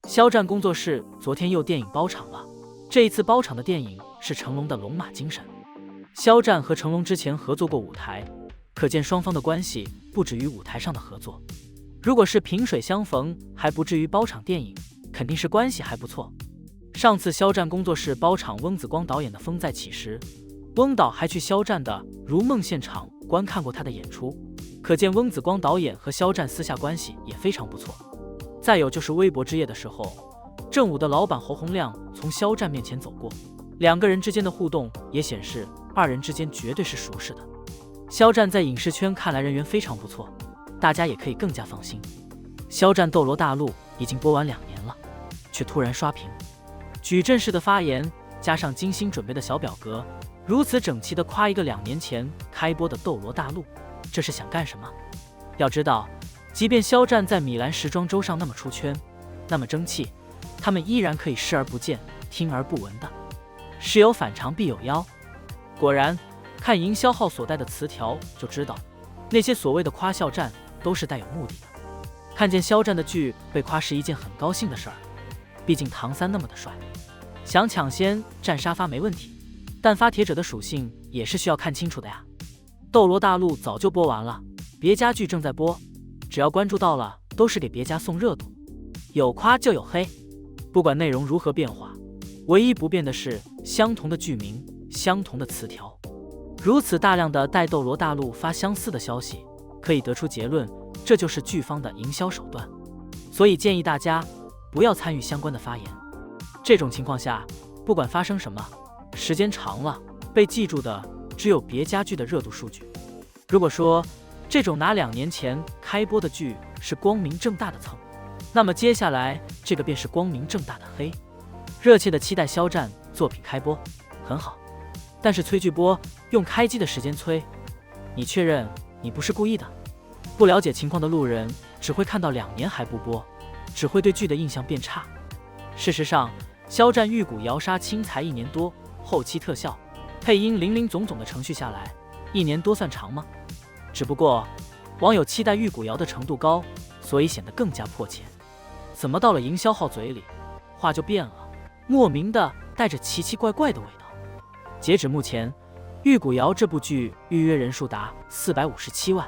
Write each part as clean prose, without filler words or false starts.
肖战工作室昨天又电影包场了，这一次包场的电影是成龙的《龙马精神》。肖战和成龙之前合作过舞台，可见双方的关系不止于舞台上的合作。如果是萍水相逢，还不至于包场电影，肯定是关系还不错。上次肖战工作室包场翁子光导演的《风再起》时，翁导还去肖战的《如梦》现场观看过他的演出，可见翁子光导演和肖战私下关系也非常不错。再有就是微博之夜的时候，正午的老板侯洪亮从肖战面前走过，两个人之间的互动也显示二人之间绝对是熟识的。肖战在影视圈看来人缘非常不错，大家也可以更加放心。肖战斗罗大陆已经播完2年了，却突然刷屏，矩阵式的发言加上精心准备的小表格，如此整齐地夸一个2年前开播的斗罗大陆，这是想干什么？要知道，即便肖战在米兰时装周上那么出圈，那么争气，他们依然可以视而不见，听而不闻的。事有反常必有妖。果然，看营销号所带的词条就知道，那些所谓的夸肖战都是带有目的的。看见肖战的剧被夸是一件很高兴的事儿，毕竟唐三那么的帅，想抢先占沙发没问题，但发帖者的属性也是需要看清楚的呀。斗罗大陆早就播完了，别家剧正在播，只要关注到了，都是给别家送热度，有夸就有黑，不管内容如何变化，唯一不变的是相同的剧名，相同的词条。如此大量的带斗罗大陆发相似的消息，可以得出结论，这就是剧方的营销手段。所以建议大家不要参与相关的发言。这种情况下，不管发生什么，时间长了，被记住的只有别家剧的热度数据。如果说这种拿2年前开播的剧是光明正大的蹭，那么接下来这个便是光明正大的黑。热切的期待肖战作品开播，很好，但是催剧播用开机的时间催，你确认你不是故意的？不了解情况的路人只会看到2年还不播，只会对剧的印象变差。事实上，肖战玉骨遥杀青才1年多，后期特效、配音林林总总的程序下来，1年多算长吗？只不过网友期待玉骨遥的程度高，所以显得更加迫切。怎么到了营销号嘴里，话就变了，莫名的带着奇奇怪怪的味道。截止目前，玉骨遥这部剧预约人数达457万。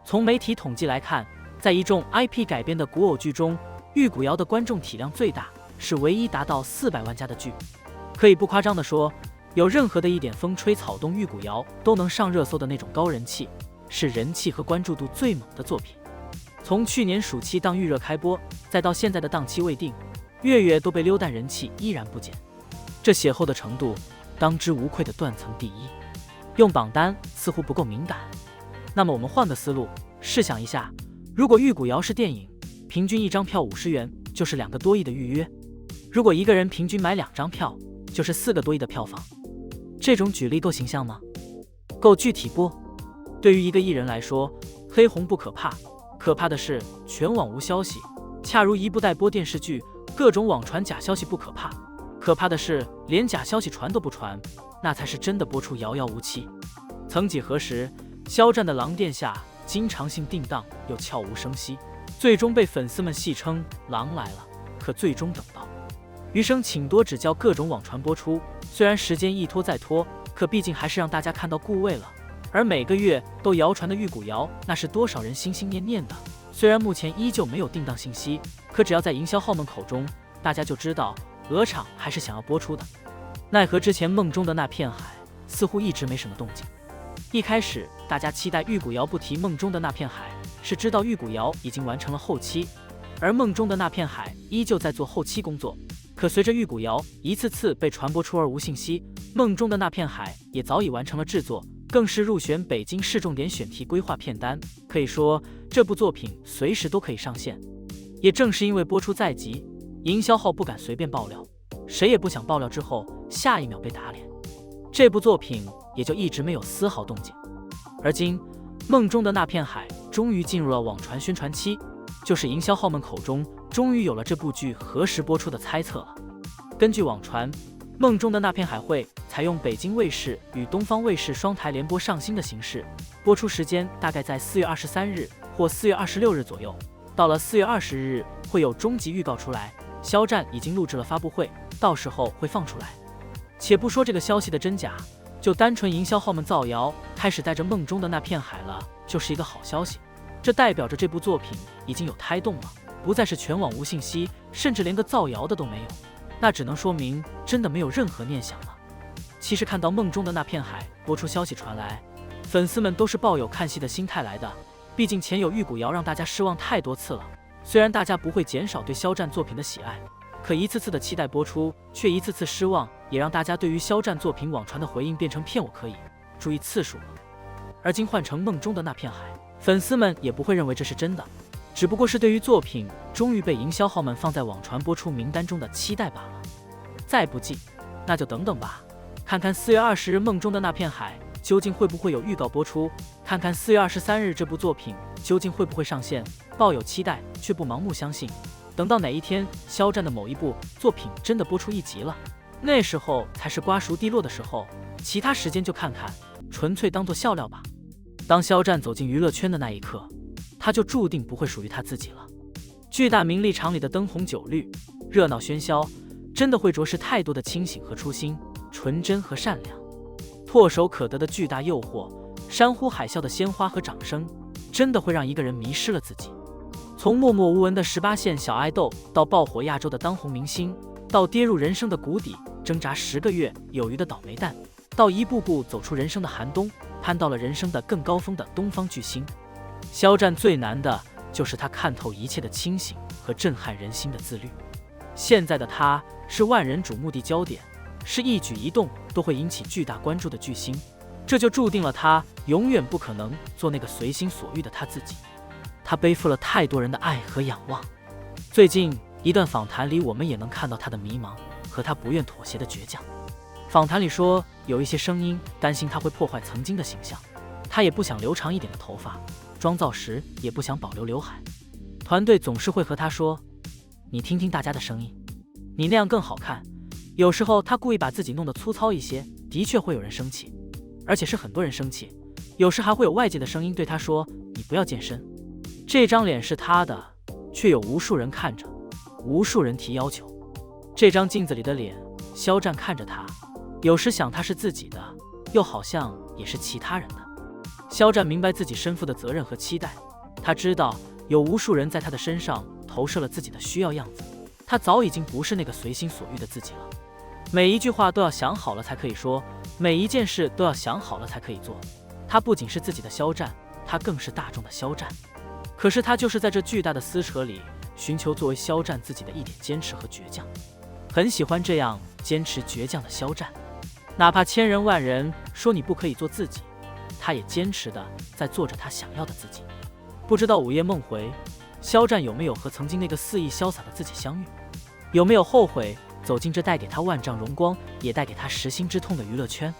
从媒体统计来看，在一众 IP 改编的古偶剧中，玉骨遥的观众体量最大，是唯一达到400万加的剧。可以不夸张地说，有任何的一点风吹草动，玉骨遥都能上热搜的那种高人气，是人气和关注度最猛的作品。从去年暑期档预热开播，再到现在的档期未定，月月都被溜，但人气依然不减。这血厚的程度，当之无愧的断层第一。用榜单似乎不够敏感，那么我们换个思路，试想一下，如果玉骨遥是电影，平均1张票50元，就是2个多亿的预约；如果一个人平均买2张票，就是4个多亿的票房。这种举例够形象吗？够具体不？对于一个艺人来说，黑红不可怕，可怕的是全网无消息。恰如一部待播电视剧，各种网传假消息不可怕，可怕的是连假消息传都不传，那才是真的播出遥遥无期。曾几何时，肖战的《狼殿下》经常性定档又悄无声息，最终被粉丝们戏称狼来了，可最终等到余生请多指教，各种网传播出，虽然时间一拖再拖，可毕竟还是让大家看到顾味了。而每个月都谣传的玉骨遥，那是多少人心心念念的。虽然目前依旧没有定档信息，可只要在营销号们口中，大家就知道鹅厂还是想要播出的。奈何之前梦中的那片海似乎一直没什么动静。一开始大家期待玉骨遥不提梦中的那片海，是知道玉骨遥已经完成了后期，而梦中的那片海依旧在做后期工作。可随着玉骨遥一次次被传播出而无信息，梦中的那片海也早已完成了制作，更是入选北京市重点选题规划片单。可以说这部作品随时都可以上线。也正是因为播出在即，营销号不敢随便爆料，谁也不想爆料之后下一秒被打脸，这部作品也就一直没有丝毫动静。而今梦中的那片海终于进入了网传宣传期，就是营销号们口中终于有了这部剧何时播出的猜测了。根据网传，梦中的那片海会采用北京卫视与东方卫视双台联播上新的形式，播出时间大概在4月23日或4月26日左右。到了4月20日会有终极预告出来，肖战已经录制了发布会，到时候会放出来。且不说这个消息的真假，就单纯营销号们造谣开始带着梦中的那片海了，就是一个好消息。这代表着这部作品已经有胎动了，不再是全网无信息，甚至连个造谣的都没有。那只能说明真的没有任何念想了。其实看到梦中的那片海播出消息传来，粉丝们都是抱有看戏的心态来的，毕竟前有玉骨遥让大家失望太多次了。虽然大家不会减少对肖战作品的喜爱，可一次次的期待播出，却一次次失望，也让大家对于肖战作品网传的回应变成骗我可以，注意次数了。而今换成梦中的那片海，粉丝们也不会认为这是真的，只不过是对于作品终于被营销号们放在网传播出名单中的期待罢了。再不济，那就等等吧，看看4月20日梦中的那片海究竟会不会有预告播出，看看4月23日这部作品究竟会不会上线。抱有期待，却不盲目相信。等到哪一天肖战的某一部作品真的播出一集了，那时候才是瓜熟蒂落的时候，其他时间就看看，纯粹当作笑料吧。当肖战走进娱乐圈的那一刻，他就注定不会属于他自己了。巨大名利场里的灯红酒绿，热闹喧嚣，真的会着实太多的清醒和初心，纯真和善良。唾手可得的巨大诱惑，山呼海啸的鲜花和掌声，真的会让一个人迷失了自己。从默默无闻的18线小爱豆，到爆火亚洲的当红明星，到跌入人生的谷底挣扎10个月有余的倒霉蛋，到一步步走出人生的寒冬，攀到了人生的更高峰的东方巨星。肖战最难的就是他看透一切的清醒和震撼人心的自律。现在的他是万人瞩目的焦点，是一举一动都会引起巨大关注的巨星，这就注定了他永远不可能做那个随心所欲的他自己。他背负了太多人的爱和仰望。最近一段访谈里，我们也能看到他的迷茫和他不愿妥协的倔强。访谈里说，有一些声音担心他会破坏曾经的形象，他也不想留长一点的头发，妆造时也不想保留刘海。团队总是会和他说，你听听大家的声音，你那样更好看。有时候他故意把自己弄得粗糙一些，的确会有人生气，而且是很多人生气。有时还会有外界的声音对他说，你不要健身。这张脸是他的，却有无数人看着，无数人提要求。这张镜子里的脸，肖战看着他，有时想他是自己的，又好像也是其他人的。肖战明白自己身负的责任和期待，他知道有无数人在他的身上投射了自己的需要样子，他早已经不是那个随心所欲的自己了。每一句话都要想好了才可以说，每一件事都要想好了才可以做。他不仅是自己的肖战，他更是大众的肖战。可是他就是在这巨大的撕扯里，寻求作为肖战自己的一点坚持和倔强。很喜欢这样坚持倔强的肖战，哪怕千人万人说你不可以做自己，他也坚持的在做着他想要的自己。不知道午夜梦回，肖战有没有和曾经那个肆意潇洒的自己相遇？有没有后悔走进这带给他万丈荣光，也带给他实心之痛的娱乐圈？